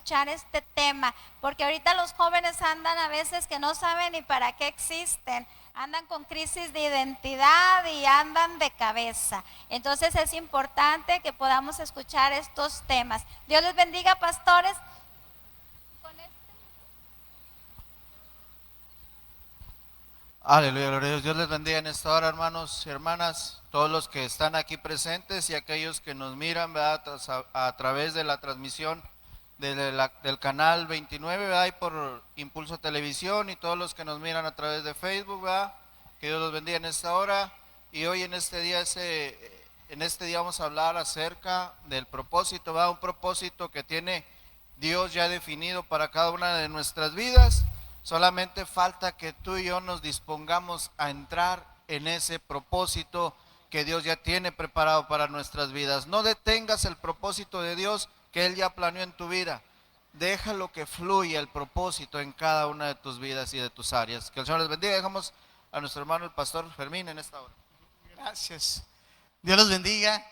escuchar este tema, porque ahorita los jóvenes andan a veces que no saben ni para qué existen, andan con crisis de identidad y andan de cabeza. Entonces es importante que podamos escuchar estos temas. Dios les bendiga, pastores. Aleluya, gloria a Dios. Dios les bendiga en esta hora, hermanos y hermanas, todos los que están aquí presentes y aquellos que nos miran, ¿verdad? A través de la transmisión del canal 29, ¿verdad? Y por Impulso Televisión, y todos los que nos miran a través de Facebook, ¿verdad? Que Dios los bendiga en esta hora. Y hoy en este día vamos a hablar acerca del propósito, ¿verdad? Un propósito que tiene Dios ya definido para cada una de nuestras vidas. Solamente falta que tú y yo nos dispongamos a entrar en ese propósito que Dios ya tiene preparado para nuestras vidas. No detengas el propósito de Dios que Él ya planeó en tu vida. Déjalo que fluya el propósito en cada una de tus vidas y de tus áreas. Que el Señor les bendiga. Dejamos a nuestro hermano el pastor Fermín en esta hora. Gracias. Dios los bendiga.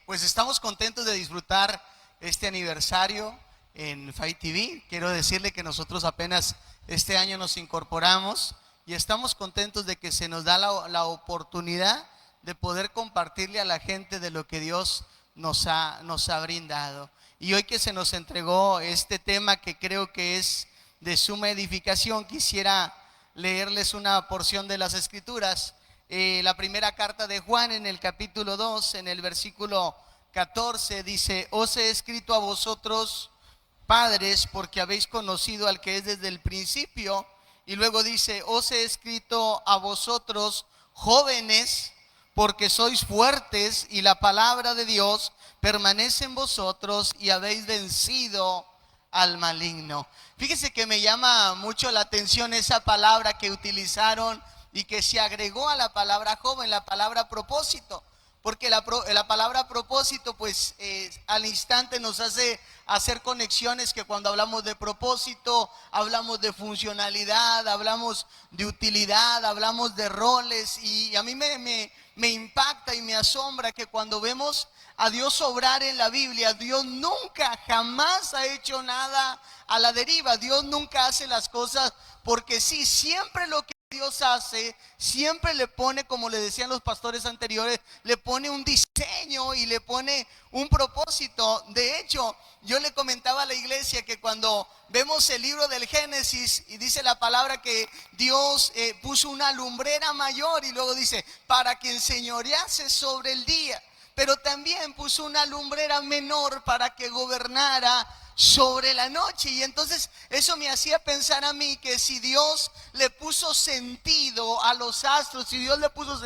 Pues estamos contentos de disfrutar este aniversario en Fight TV. Quiero decirle que nosotros apenas este año nos incorporamos y estamos contentos de que se nos da la oportunidad de poder compartirle a la gente de lo que Dios nos ha brindado. Y hoy que se nos entregó este tema que creo que es de suma edificación, quisiera leerles una porción de las Escrituras. La primera carta de Juan, en el capítulo 2, en el versículo 14, dice: os he escrito a vosotros, padres, porque habéis conocido al que es desde el principio. Y luego dice: os he escrito a vosotros, jóvenes, porque sois fuertes y la palabra de Dios permanece en vosotros y habéis vencido al maligno. Fíjese que me llama mucho la atención esa palabra que utilizaron y que se agregó a la palabra joven, la palabra propósito. Porque la palabra propósito, pues al instante nos hace hacer conexiones, que cuando hablamos de propósito, hablamos de funcionalidad, hablamos de utilidad, hablamos de roles. Y a mí me impacta y me asombra que cuando vemos a Dios obrar en la Biblia, Dios nunca, jamás ha hecho nada a la deriva. Dios nunca hace las cosas porque sí, siempre lo que Dios hace, siempre le pone, como le decían los pastores anteriores, le pone un diseño y le pone un propósito. De hecho, yo le comentaba a la iglesia que cuando vemos el libro del Génesis y dice la palabra que Dios puso una lumbrera mayor, y luego dice para que enseñorease sobre el día, pero también puso una lumbrera menor para que gobernara sobre la noche. Y entonces eso me hacía pensar a mí que si Dios le puso sentido a los astros, si Dios le puso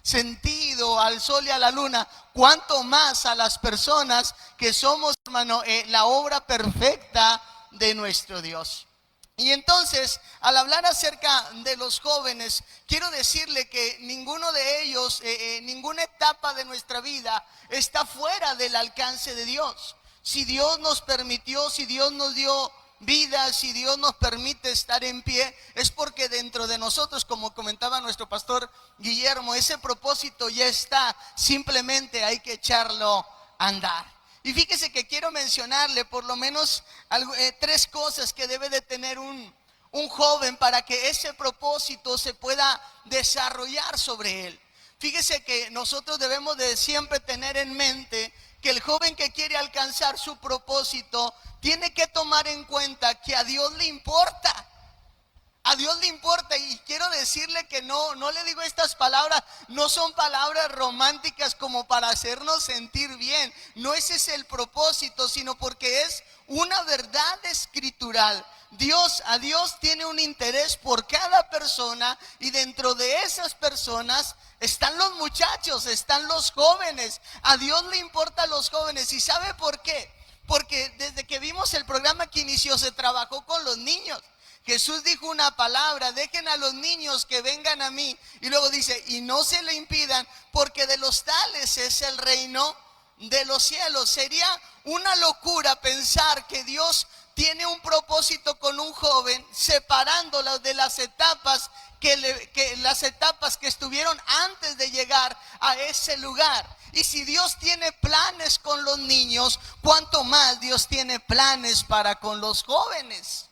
sentido al sol y a la luna, cuánto más a las personas que somos, hermano, la obra perfecta de nuestro Dios. Y entonces, al hablar acerca de los jóvenes, quiero decirle que ninguno de ellos, ninguna etapa de nuestra vida está fuera del alcance de Dios. Si Dios nos permitió, si Dios nos dio vida, si Dios nos permite estar en pie, es porque dentro de nosotros, como comentaba nuestro pastor Guillermo, ese propósito ya está, simplemente hay que echarlo a andar. Y fíjese que quiero mencionarle por lo menos tres cosas que debe de tener un joven para que ese propósito se pueda desarrollar sobre él. Fíjese que nosotros debemos de siempre tener en mente que el joven que quiere alcanzar su propósito tiene que tomar en cuenta que a Dios le importa. A Dios le importa. Y quiero decirle que no le digo estas palabras, no son palabras románticas como para hacernos sentir bien. No ese es el propósito, sino porque es una verdad escritural. A Dios tiene un interés por cada persona, y dentro de esas personas están los muchachos, están los jóvenes. A Dios le importan los jóvenes. ¿Y sabe por qué? Porque desde que vimos el programa que inició, se trabajó con los niños. Jesús dijo una palabra: dejen a los niños que vengan a mí. Y luego dice: y no se le impidan, porque de los tales es el reino de los cielos. Sería una locura pensar que Dios tiene un propósito con un joven, separándolas de las etapas que estuvieron antes de llegar a ese lugar. Y si Dios tiene planes con los niños, ¿cuánto más Dios tiene planes para con los jóvenes?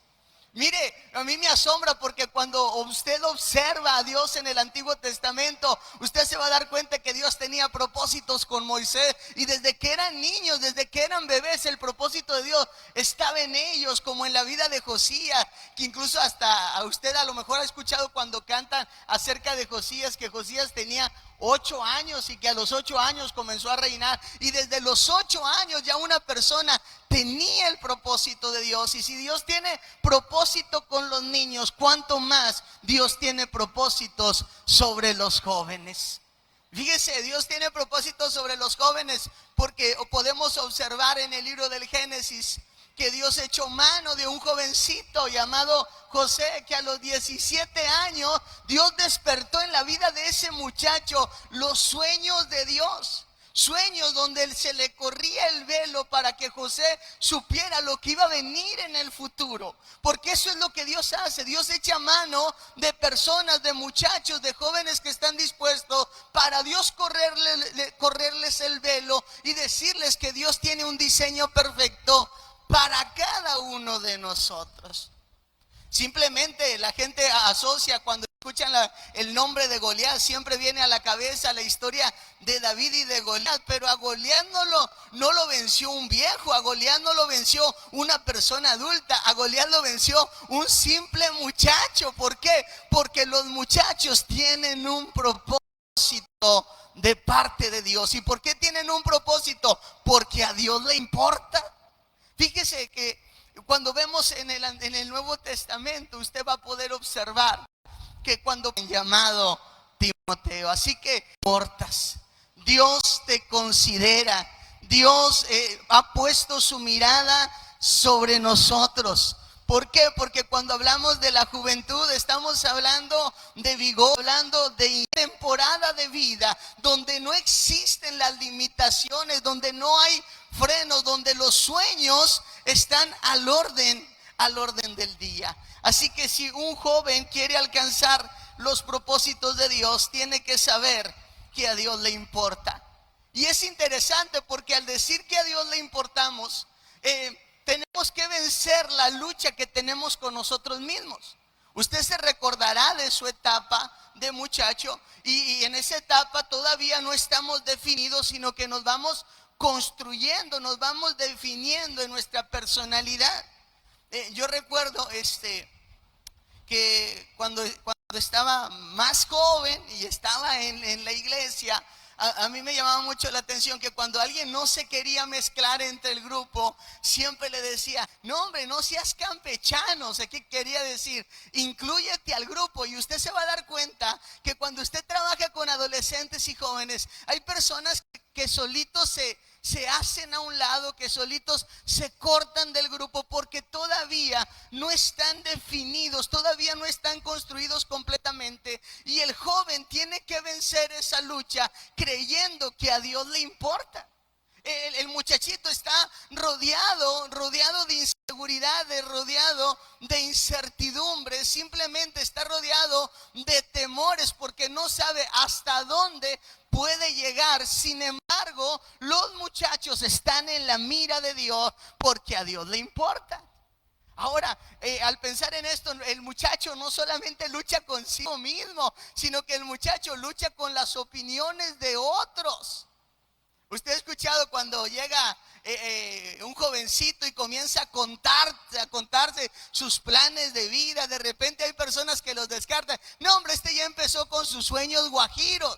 Mire, a mí me asombra porque cuando usted observa a Dios en el Antiguo Testamento, usted se va a dar cuenta que Dios tenía propósitos con Moisés. Y desde que eran niños, desde que eran bebés, el propósito de Dios estaba en ellos, como en la vida de Josías, que incluso hasta a usted a lo mejor ha escuchado cuando cantan acerca de Josías, que Josías tenía 8 años y que a los 8 años comenzó a reinar. Y desde los 8 años ya una persona tenía el propósito de Dios. Y si Dios tiene propósito con los niños, ¿cuánto más Dios tiene propósitos sobre los jóvenes? Fíjese, Dios tiene propósitos sobre los jóvenes porque podemos observar en el libro del Génesis que Dios echó mano de un jovencito llamado José, que a los 17 años Dios despertó en la vida de ese muchacho los sueños de Dios. Sueños donde se le corría el velo para que José supiera lo que iba a venir en el futuro. Porque eso es lo que Dios hace. Dios echa mano de personas, de muchachos, de jóvenes que están dispuestos para Dios correrles el velo y decirles que Dios tiene un diseño perfecto para cada uno de nosotros. Simplemente la gente asocia cuando escuchan el nombre de Goliat, siempre viene a la cabeza la historia de David y de Goliat, pero a Goliat no lo venció un viejo, a Goliat no lo venció una persona adulta, a Goliat lo venció un simple muchacho. ¿Por qué? Porque los muchachos tienen un propósito de parte de Dios. ¿Y por qué tienen un propósito? Porque a Dios le importa. Fíjese que cuando vemos en el Nuevo Testamento, usted va a poder observar que cuando llamado Timoteo, así que importas, Dios te considera, Dios ha puesto su mirada sobre nosotros. ¿Por qué? Porque cuando hablamos de la juventud estamos hablando de vigor, hablando de temporada de vida donde no existen las limitaciones, donde no hay frenos, donde los sueños están al orden del día. Así que si un joven quiere alcanzar los propósitos de Dios, tiene que saber que a Dios le importa. Y es interesante porque al decir que a Dios le importamos, tenemos que vencer la lucha que tenemos con nosotros mismos. Usted se recordará de su etapa de muchacho y en esa etapa todavía no estamos definidos, sino que nos vamos construyendo, nos vamos definiendo en nuestra personalidad. Yo recuerdo que cuando estaba más joven y estaba en la iglesia, a mí me llamaba mucho la atención que cuando alguien no se quería mezclar entre el grupo, siempre le decía, no hombre, no seas campechano. O sea, ¿qué quería decir? Inclúyete al grupo. Y usted se va a dar cuenta que cuando usted trabaja con adolescentes y jóvenes, hay personas que solitos se hacen a un lado, que solitos se cortan del grupo porque todavía no están definidos, todavía no están construidos completamente. Y el joven tiene que vencer esa lucha creyendo que a Dios le importa. El muchachito está rodeado de inseguridades, rodeado de incertidumbre, simplemente está rodeado de temores porque no sabe hasta dónde puede llegar. Sin embargo, los muchachos están en la mira de Dios porque a Dios le importa. Ahora, al pensar en esto, el muchacho no solamente lucha consigo mismo, sino que el muchacho lucha con las opiniones de otros. Usted ha escuchado cuando llega un jovencito y comienza a contarse sus planes de vida. De repente hay personas que los descartan. No, hombre, este ya empezó con sus sueños guajiros.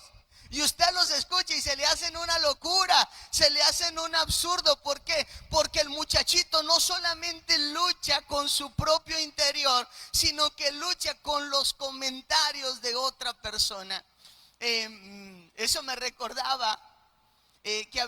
Y usted los escucha y se le hacen una locura, se le hacen un absurdo. ¿Por qué? Porque el muchachito no solamente lucha con su propio interior, sino que lucha con los comentarios de otra persona. Eso me recordaba que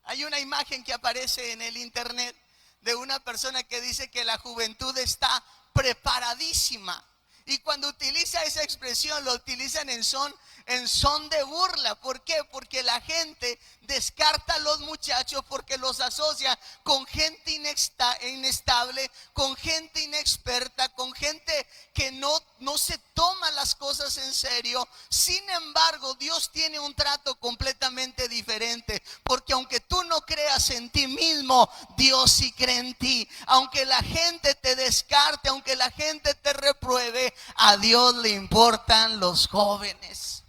hay una imagen que aparece en el internet de una persona que dice que la juventud está preparadísima. Y cuando utiliza esa expresión, lo utilizan en son en son de burla. ¿Por qué? Porque la gente descarta a los muchachos porque los asocia con gente inestable, con gente inexperta, con gente que no se toma las cosas en serio. Sin embargo, Dios tiene un trato completamente diferente, porque aunque tú no creas en ti mismo, Dios sí cree en ti. Aunque la gente te descarte, aunque la gente te repruebe, a Dios le importan los jóvenes.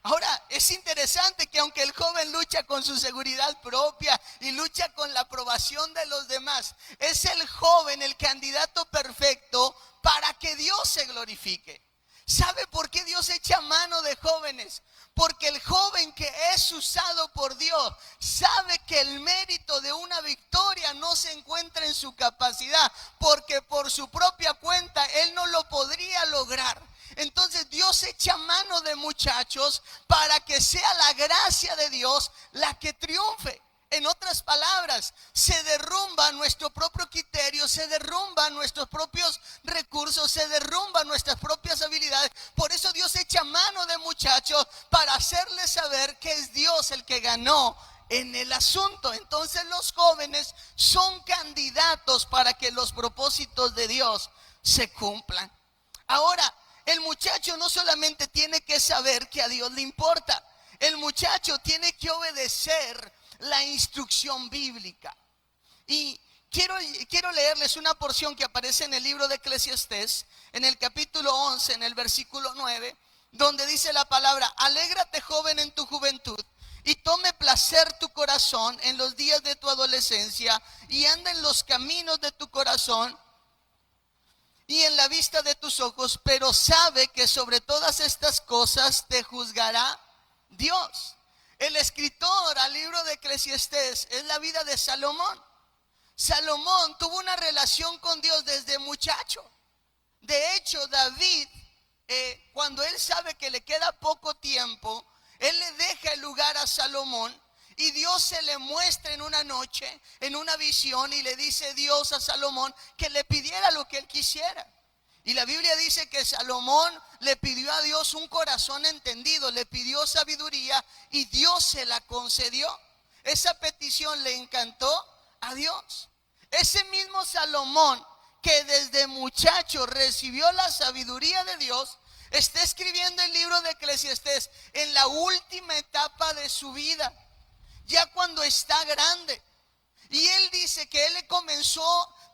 Ahora, es interesante que aunque el joven lucha con su seguridad propia y lucha con la aprobación de los demás, es el joven el candidato perfecto para que Dios se glorifique. ¿Sabe por qué Dios echa mano de jóvenes? Porque el joven que es usado por Dios sabe que el mérito de una victoria no se encuentra en su capacidad, porque por su propia cuenta él no lo podría lograr. Entonces Dios echa mano de muchachos para que sea la gracia de Dios la que triunfe. En otras palabras, se derrumba nuestro propio criterio, se derrumban nuestros propios recursos, se derrumban nuestras propias habilidades. Por eso Dios echa mano de muchachos para hacerles saber que es Dios el que ganó en el asunto. Entonces los jóvenes son candidatos para que los propósitos de Dios se cumplan. Ahora, el muchacho no solamente tiene que saber que a Dios le importa, el muchacho tiene que obedecer la instrucción bíblica. Y quiero leerles una porción que aparece en el libro de Eclesiastés, en el capítulo 11, en el versículo 9, donde dice la palabra: alégrate, joven, en tu juventud, y tome placer tu corazón en los días de tu adolescencia, y anda en los caminos de tu corazón y en la vista de tus ojos, pero sabe que sobre todas estas cosas te juzgará Dios. El escritor al libro de Eclesiastés es la vida de Salomón. Salomón tuvo una relación con Dios desde muchacho. De hecho, David, cuando él sabe que le queda poco tiempo, él le deja el lugar a Salomón. Y Dios se le muestra en una noche, en una visión, y le dice Dios a Salomón que le pidiera lo que él quisiera. Y la Biblia dice que Salomón le pidió a Dios un corazón entendido, le pidió sabiduría y Dios se la concedió. Esa petición le encantó a Dios. Ese mismo Salomón que desde muchacho recibió la sabiduría de Dios, está escribiendo el libro de Eclesiastés en la última etapa de su vida, ya cuando está grande. Y él dice que él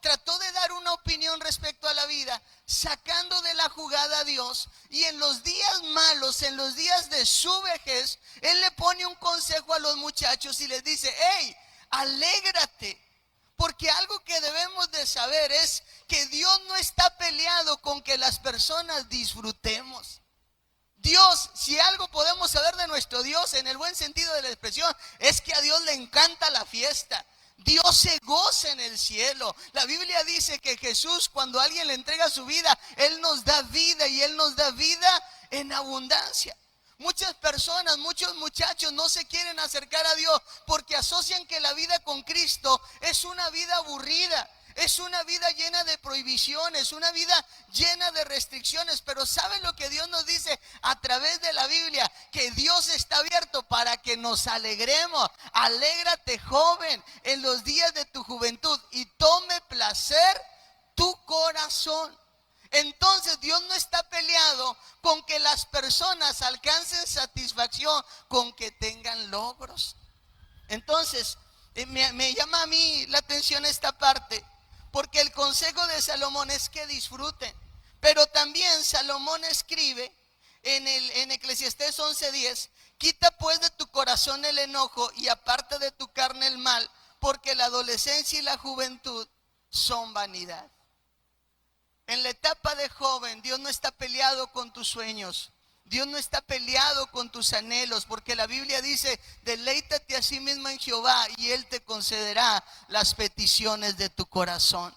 trató de dar una opinión respecto a la vida, sacando de la jugada a Dios. Y en los días malos, en los días de su vejez, él le pone un consejo a los muchachos y les dice: hey, alégrate. Porque algo que debemos de saber es que Dios no está peleado con que las personas disfrutemos. Dios, si algo podemos saber de nuestro Dios en el buen sentido de la expresión, es que a Dios le encanta la fiesta. Dios se goza en el cielo. La Biblia dice que Jesús, cuando alguien le entrega su vida, Él nos da vida, y Él nos da vida en abundancia. Muchas personas, muchos muchachos no se quieren acercar a Dios porque asocian que la vida con Cristo es una vida aburrida. Es una vida llena de prohibiciones, una vida llena de restricciones. Pero ¿sabe lo que Dios nos dice a través de la Biblia? Que Dios está abierto para que nos alegremos. Alégrate, joven, en los días de tu juventud, y tome placer tu corazón. Entonces Dios no está peleado con que las personas alcancen satisfacción, con que tengan logros. Entonces me llama a mí la atención esta parte, porque el consejo de Salomón es que disfruten. Pero también Salomón escribe en Eclesiastés 11:10: quita pues de tu corazón el enojo y aparta de tu carne el mal, porque la adolescencia y la juventud son vanidad. En la etapa de joven, Dios no está peleado con tus sueños. Dios no está peleado con tus anhelos, porque la Biblia dice: deleítate a sí mismo en Jehová y Él te concederá las peticiones de tu corazón.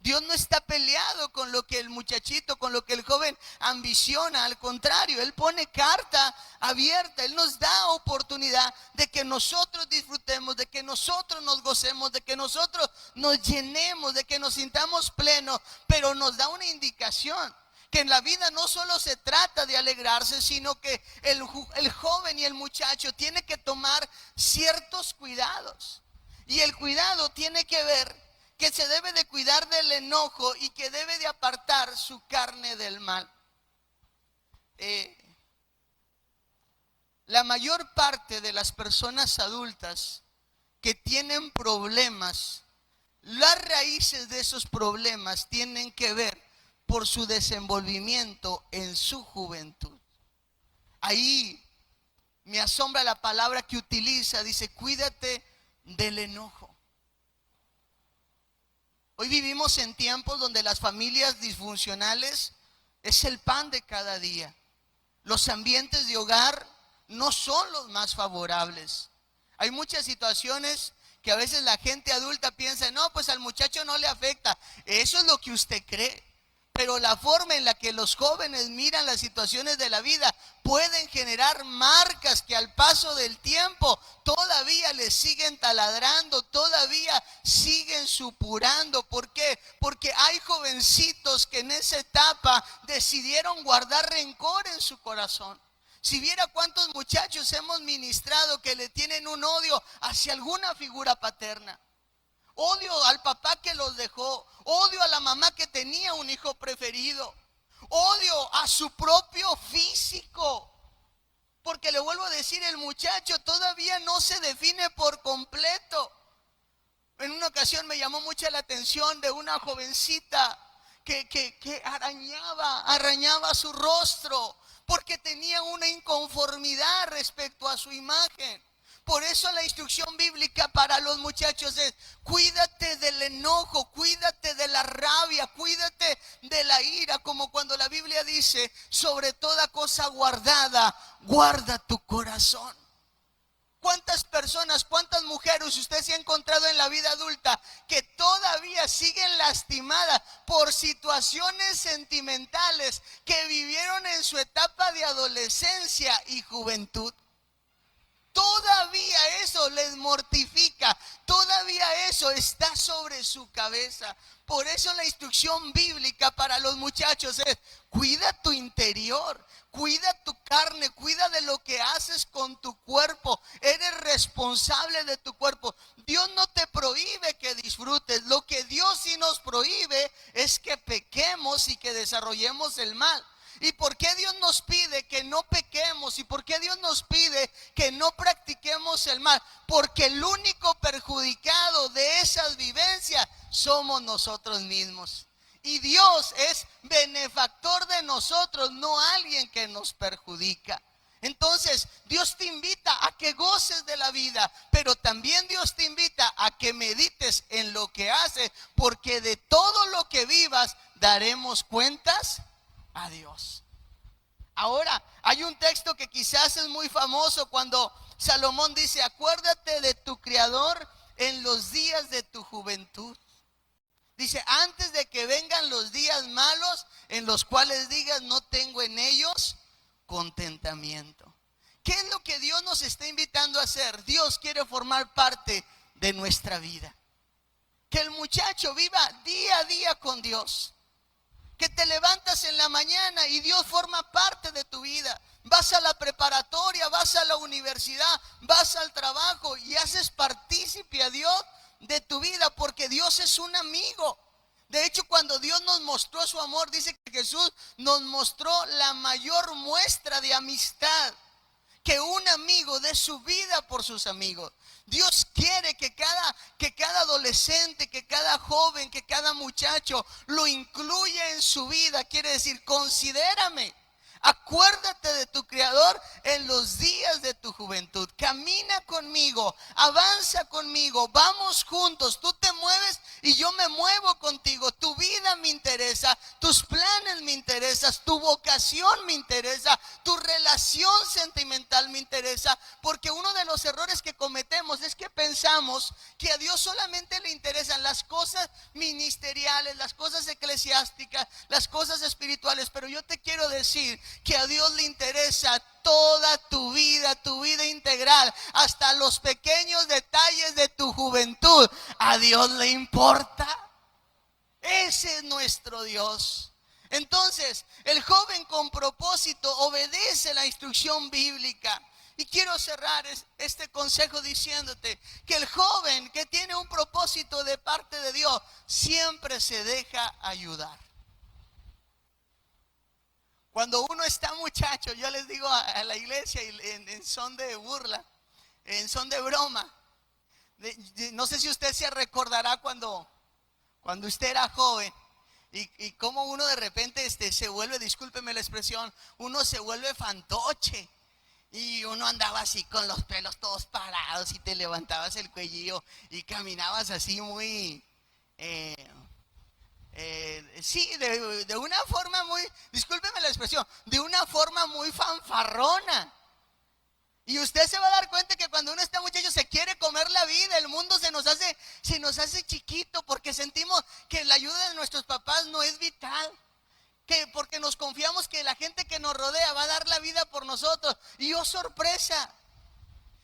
Dios no está peleado con lo que el muchachito, con lo que el joven ambiciona. Al contrario, Él pone carta abierta. Él nos da oportunidad de que nosotros disfrutemos, de que nosotros nos gocemos, de que nosotros nos llenemos, de que nos sintamos plenos. Pero nos da una indicación. que en la vida no solo se trata de alegrarse, sino que el joven y el muchacho tiene que tomar ciertos cuidados. Y el cuidado tiene que ver que se debe de cuidar del enojo y que debe de apartar su carne del mal. La mayor parte de las personas adultas que tienen problemas, las raíces de esos problemas tienen que ver por su desenvolvimiento en su juventud. Ahí me asombra la palabra que utiliza, dice, cuídate del enojo. Hoy vivimos en tiempos donde las familias disfuncionales es el pan de cada día. Los ambientes de hogar no son los más favorables. Hay muchas situaciones que a veces la gente adulta piensa, no, pues al muchacho no le afecta. Eso es lo que usted cree. Pero la forma en la que los jóvenes miran las situaciones de la vida pueden generar marcas que al paso del tiempo todavía les siguen taladrando, todavía siguen supurando. ¿Por qué? Porque hay jovencitos que en esa etapa decidieron guardar rencor en su corazón. Si viera cuántos muchachos hemos ministrado que le tienen un odio hacia alguna figura paterna. Odio al papá que los dejó, odio a la mamá que tenía un hijo preferido, odio a su propio físico. Porque le vuelvo a decir, el muchacho todavía no se define por completo. En una ocasión me llamó mucha la atención de una jovencita que arañaba su rostro porque tenía una inconformidad respecto a su imagen. Por eso la instrucción bíblica para los muchachos es: cuídate del enojo, cuídate de la rabia, cuídate de la ira, como cuando la Biblia dice, sobre toda cosa guardada, guarda tu corazón. ¿Cuántas personas, cuántas mujeres usted se ha encontrado en la vida adulta que todavía siguen lastimadas por situaciones sentimentales que vivieron en su etapa de adolescencia y juventud? Todavía eso les mortifica, todavía eso está sobre su cabeza. Por eso la instrucción bíblica para los muchachos es: cuida tu interior, cuida tu carne, cuida de lo que haces con tu cuerpo. Eres responsable de tu cuerpo. Dios no te prohíbe que disfrutes. Lo que Dios sí nos prohíbe es que pequemos y que desarrollemos el mal. ¿Y por qué Dios nos pide que no pequemos? ¿Y por qué Dios nos pide que no practiquemos el mal? Porque el único perjudicado de esas vivencias somos nosotros mismos. Y Dios es benefactor de nosotros, no alguien que nos perjudica. Entonces Dios te invita a que goces de la vida, pero también Dios te invita a que medites en lo que haces, porque de todo lo que vivas daremos cuentas a Dios. Ahora, hay un texto que quizás es muy famoso cuando Salomón dice: acuérdate de tu Creador en los días de tu juventud. Dice: antes de que vengan los días malos, en los cuales digas no tengo en ellos contentamiento. ¿Qué es lo que Dios nos está invitando a hacer? Dios quiere formar parte de nuestra vida. Que el muchacho viva día a día con Dios. Que te levantas en la mañana y Dios forma parte de tu vida. Vas a la preparatoria, vas a la universidad, vas al trabajo y haces partícipe a Dios de tu vida, porque Dios es un amigo. De hecho, cuando Dios nos mostró su amor, dice que Jesús nos mostró la mayor muestra de amistad, que un amigo dé su vida por sus amigos. Dios quiere que cada adolescente, que cada joven, que cada muchacho lo incluya en su vida. Quiere decir: considérame, acuérdate de tu Creador en los días de tu juventud. Camina conmigo, avanza conmigo, vamos juntos. Tú te mueves y yo me muevo contigo. Tu vida me interesa, tus planes me interesan, tu vocación me interesa, tu relación sentimental me interesa. Porque uno de los errores que cometemos es que pensamos que a Dios solamente le interesan las cosas ministeriales, las cosas eclesiásticas, las cosas espirituales. Pero yo te quiero decir que a Dios le interesa toda tu vida integral, hasta los pequeños detalles de tu juventud. A Dios le importa. Ese es nuestro Dios. Entonces, el joven con propósito obedece la instrucción bíblica. Y quiero cerrar este consejo diciéndote que el joven que tiene un propósito de parte de Dios siempre se deja ayudar. Cuando uno está muchacho, yo les digo a la iglesia en son de burla, en son de broma. No sé si usted se recordará cuando usted era joven y cómo uno de repente se vuelve, discúlpeme la expresión, uno se vuelve fantoche. Y uno andaba así con los pelos todos parados y te levantabas el cuellillo y caminabas así muy, sí, de una forma muy, discúlpeme la expresión, de una forma muy fanfarrona. Y usted se va a dar cuenta que cuando uno está muchacho se quiere comer la vida, el mundo se nos hace chiquito porque sentimos que la ayuda de nuestros papás no es vital. Que porque nos confiamos que la gente que nos rodea va a dar la vida por nosotros. Y oh sorpresa,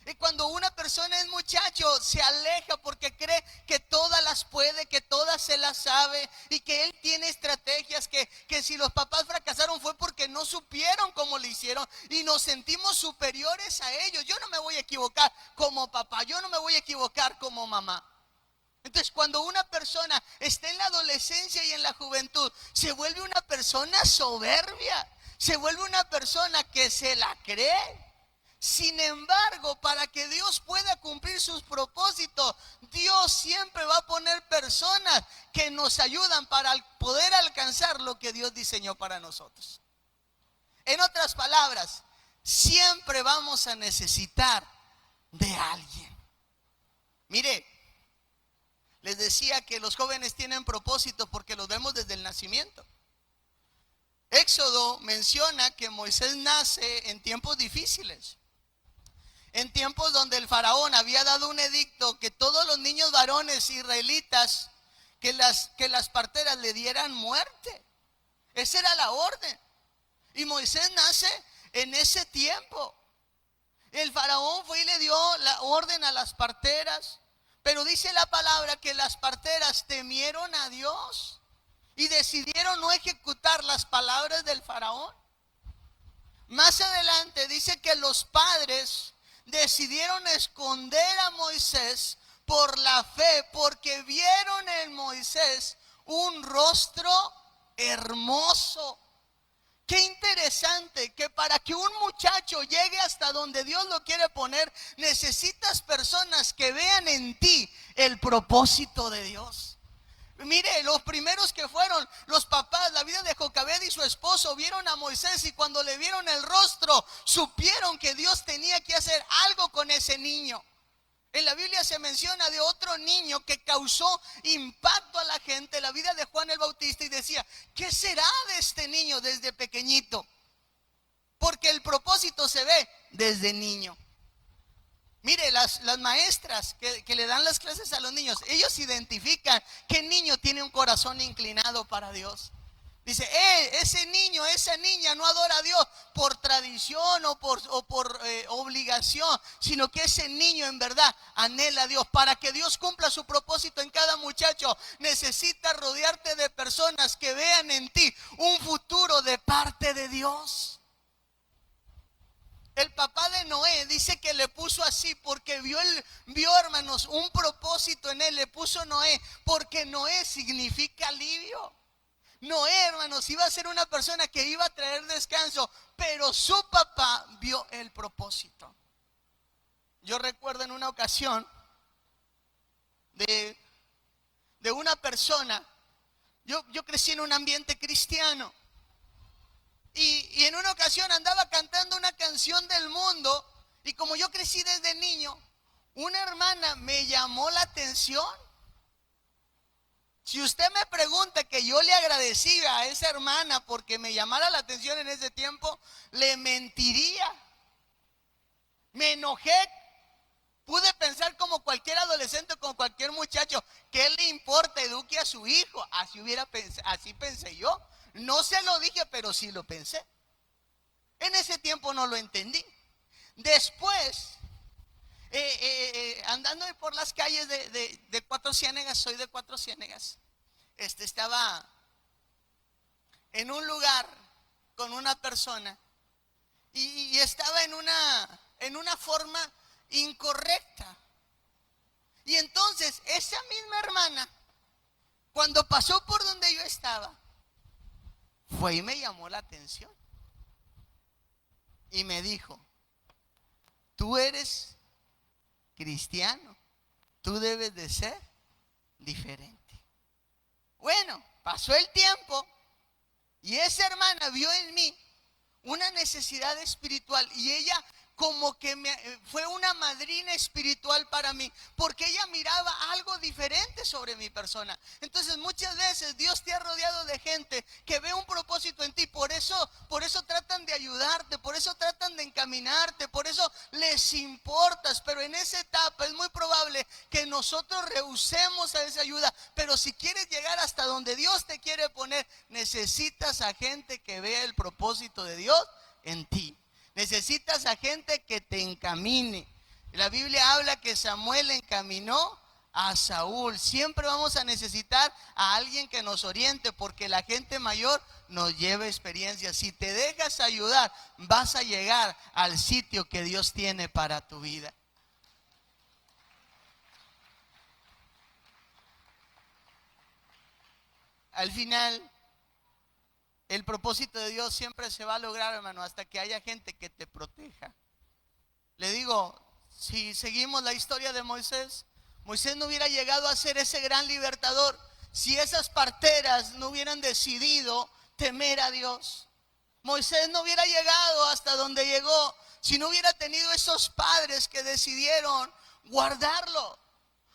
y cuando una persona es muchacho se aleja porque cree que todas las puede, que todas se las sabe y que él tiene estrategias, que si los papás fracasaron fue porque no supieron cómo lo hicieron y nos sentimos superiores a ellos. Yo no me voy a equivocar como papá, yo no me voy a equivocar como mamá. Entonces, cuando una persona está en la adolescencia y en la juventud, se vuelve una persona soberbia, se vuelve una persona que se la cree. Sin embargo, para que Dios pueda cumplir sus propósitos, Dios siempre va a poner personas que nos ayudan para poder alcanzar lo que Dios diseñó para nosotros. En otras palabras, siempre vamos a necesitar de alguien. Mire, les decía que los jóvenes tienen propósito porque los vemos desde el nacimiento. Éxodo menciona que Moisés nace en tiempos difíciles. En tiempos donde el faraón había dado un edicto que todos los niños varones israelitas, que las parteras le dieran muerte. Esa era la orden. Y Moisés nace en ese tiempo. El faraón fue y le dio la orden a las parteras. Pero dice la palabra que las parteras temieron a Dios y decidieron no ejecutar las palabras del faraón. Más adelante dice que los padres decidieron esconder a Moisés por la fe, porque vieron en Moisés un rostro hermoso. Qué interesante que para que un muchacho llegue hasta donde Dios lo quiere poner, necesitas personas que vean en ti el propósito de Dios. Mire, los primeros que fueron los papás, la vida de Jocabed y su esposo, vieron a Moisés y cuando le vieron el rostro, supieron que Dios tenía que hacer algo con ese niño. En la Biblia se menciona de otro niño que causó impacto a la gente, la vida de Juan el Bautista, y decía, ¿qué será de este niño desde pequeñito? Porque el propósito se ve desde niño. Mire, las maestras que le dan las clases a los niños, ellos identifican qué niño tiene un corazón inclinado para Dios. Dice, ese niño, esa niña no adora a Dios por tradición o por obligación, sino que ese niño en verdad anhela a Dios. Para que Dios cumpla su propósito en cada muchacho, necesitas rodearte de personas que vean en ti un futuro de parte de Dios. El papá de Noé dice que le puso así porque vio, hermanos, un propósito en él. Le puso Noé porque Noé significa alivio. Noé, hermanos, iba a ser una persona que iba a traer descanso, pero su papá vio el propósito. Yo recuerdo en una ocasión de una persona, yo crecí en un ambiente cristiano y en una ocasión andaba cantando una canción del mundo y como yo crecí desde niño, una hermana me llamó la atención. Si usted me pregunta que yo le agradecí a esa hermana porque me llamara la atención en ese tiempo, le mentiría. Me enojé. Pude pensar como cualquier adolescente, como cualquier muchacho, ¿qué le importa? Eduque a su hijo. Así pensé yo. No se lo dije, pero sí lo pensé. En ese tiempo no lo entendí. Después, andando por las calles de Cuatro Ciénegas, soy de Cuatro Ciénegas, estaba en un lugar con una persona y estaba en una forma incorrecta. Y entonces esa misma hermana, cuando pasó por donde yo estaba, fue y me llamó la atención y me dijo: tú eres cristiano, tú debes de ser diferente. Bueno, pasó el tiempo y esa hermana vio en mí una necesidad espiritual y ella como que fue una madrina espiritual para mí, porque ella miraba algo diferente sobre mi persona. Entonces muchas veces Dios te ha rodeado de gente que ve un propósito en ti, por eso tratan de ayudarte, por eso tratan de encaminarte, por eso les importas, pero en esa etapa es muy probable que nosotros rehusemos a esa ayuda. Pero si quieres llegar hasta donde Dios te quiere poner, necesitas a gente que vea el propósito de Dios en ti. Necesitas a gente que te encamine. La Biblia habla que Samuel encaminó a Saúl. Siempre vamos a necesitar a alguien que nos oriente, porque la gente mayor nos lleva experiencia. Si te dejas ayudar, vas a llegar al sitio que Dios tiene para tu vida. Al final, el propósito de Dios siempre se va a lograr, hermano, hasta que haya gente que te proteja. Le digo, si seguimos la historia de Moisés, Moisés no hubiera llegado a ser ese gran libertador si esas parteras no hubieran decidido temer a Dios. Moisés no hubiera llegado hasta donde llegó si no hubiera tenido esos padres que decidieron guardarlo.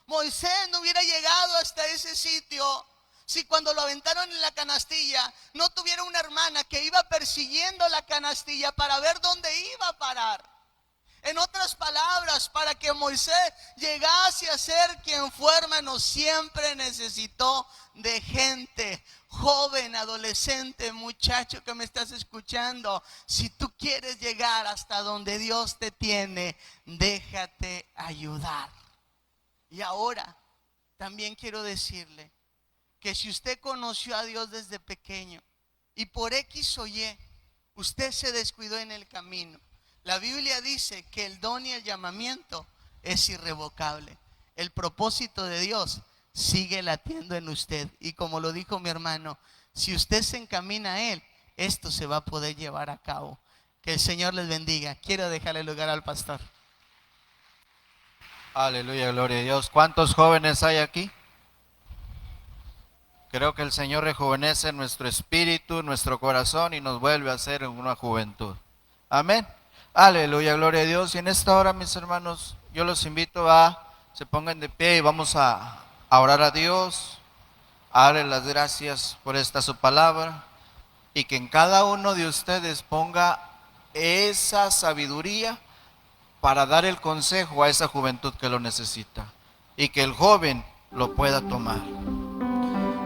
Moisés no hubiera llegado hasta ese sitio si cuando lo aventaron en la canastilla no tuviera una hermana que iba persiguiendo la canastilla para ver dónde iba a parar. En otras palabras, para que Moisés llegase a ser quien fue, hermano, siempre necesitó de gente. Joven, adolescente, muchacho que me estás escuchando, si tú quieres llegar hasta donde Dios te tiene, déjate ayudar. Y ahora también quiero decirle que si usted conoció a Dios desde pequeño y por X o Y usted se descuidó en el camino, la Biblia dice que el don y el llamamiento es irrevocable. El propósito de Dios sigue latiendo en usted. Y como lo dijo mi hermano, si usted se encamina a Él, esto se va a poder llevar a cabo. Que el Señor les bendiga. Quiero dejarle lugar al pastor. Aleluya, gloria a Dios. ¿Cuántos jóvenes hay aquí? Creo que el Señor rejuvenece nuestro espíritu, nuestro corazón y nos vuelve a ser una juventud. Amén. Aleluya, gloria a Dios. Y en esta hora, mis hermanos, yo los invito a se pongan de pie y vamos a orar a Dios, a darle las gracias por esta su palabra y que en cada uno de ustedes ponga esa sabiduría para dar el consejo a esa juventud que lo necesita y que el joven lo pueda tomar.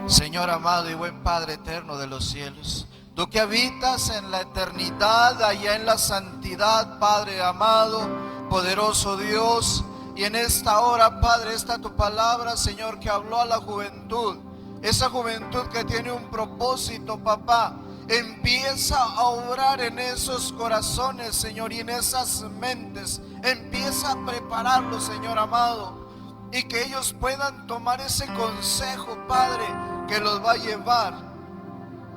Señor amado y buen Padre eterno de los cielos, tú que habitas en la eternidad, allá en la santidad, Padre amado, poderoso Dios, y en esta hora, Padre, está tu palabra, Señor, que habló a la juventud, esa juventud que tiene un propósito, papá. Empieza a obrar en esos corazones, Señor, y en esas mentes. Empieza a prepararlos, Señor amado, y que ellos puedan tomar ese consejo, Padre, que los va a llevar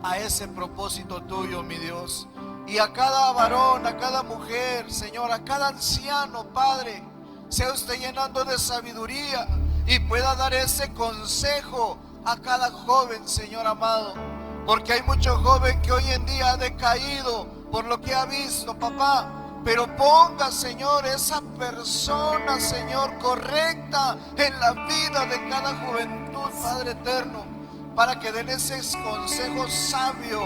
a ese propósito tuyo, mi Dios. Y a cada varón, a cada mujer, Señor, a cada anciano, Padre, sea usted llenando de sabiduría y pueda dar ese consejo a cada joven, Señor amado. Porque hay mucho joven que hoy en día ha decaído por lo que ha visto, papá. Pero ponga, Señor, esa persona, Señor, correcta en la vida de cada juventud, Padre eterno, para que den ese consejo sabio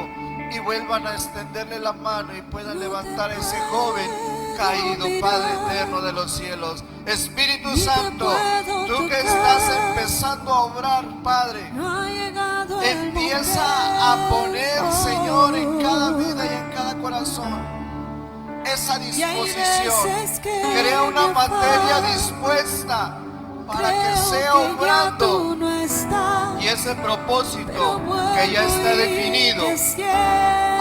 y vuelvan a extenderle la mano y puedan levantar a ese joven caído, Padre eterno de los cielos. Espíritu Santo, tú que estás empezando a obrar, Padre, empieza a poner, Señor, en cada vida y en cada corazón esa disposición. Crea una materia dispuesta para que sea obrando y ese propósito que ya está definido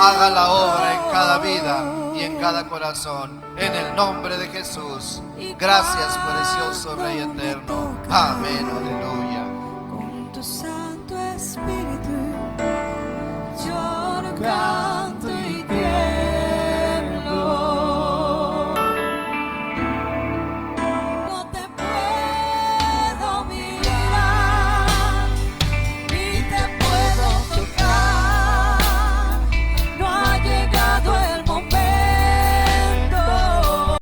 haga la obra en cada vida y en cada corazón. En el nombre de Jesús. Gracias, precioso Rey eterno. Amén. Aleluya.